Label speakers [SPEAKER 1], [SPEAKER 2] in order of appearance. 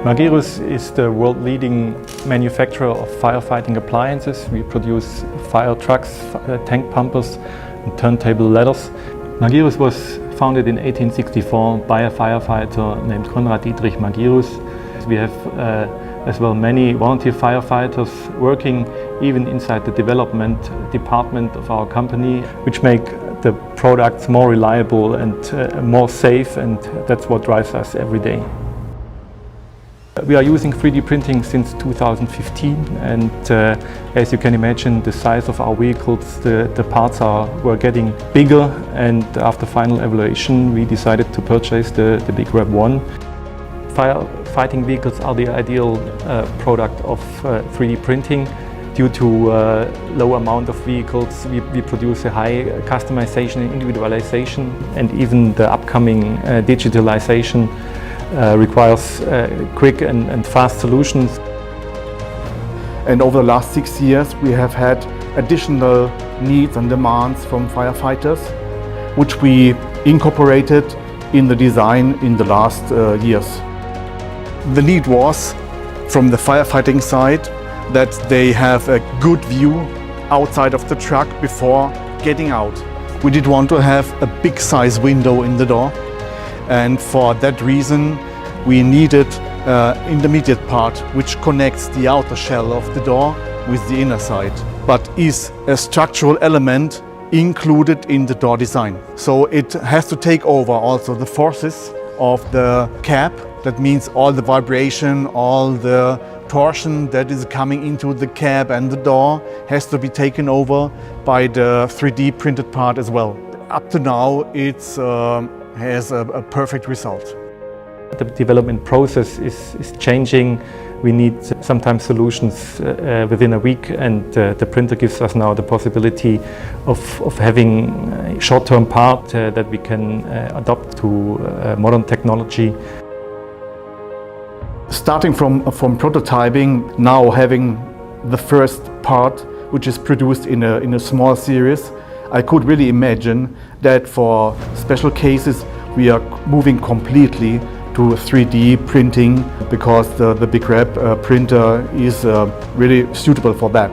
[SPEAKER 1] Magirus is the world-leading manufacturer of firefighting appliances. We produce fire trucks, tank pumpers and turntable ladders. Magirus was founded in 1864 by a firefighter named Konrad Dietrich Magirus. We have as well many volunteer firefighters working even inside the development department of our company, which make the products more reliable and more safe, and that's what drives us every day. We are using 3D printing since 2015, and as you can imagine, the size of our vehicles, the parts were getting bigger, and after final evaluation we decided to purchase the BigRep 1. Firefighting vehicles are the ideal product of 3D printing. Due to low amount of vehicles, we produce a high customization and individualization, and even the upcoming digitalization requires quick and fast solutions.
[SPEAKER 2] And over the last 6 years we have had additional needs and demands from firefighters, which we incorporated in the design in the last years. The need was from the firefighting side that they have a good view outside of the truck before getting out. We did want to have a big size window in the door, and for that reason we needed an intermediate part which connects the outer shell of the door with the inner side, but is a structural element included in the door design. So it has to take over also the forces of the cab. That means all the vibration, all the torsion that is coming into the cab and the door has to be taken over by the 3D printed part as well. Up to now it has a perfect result.
[SPEAKER 1] The development process is changing. We need sometimes solutions within a week, and the printer gives us now the possibility of having a short-term part that we can adopt to modern technology.
[SPEAKER 2] Starting from prototyping, now having the first part which is produced in a small series, I could really imagine that for special cases we are moving completely to 3D printing, because the BigRep printer is really suitable for that.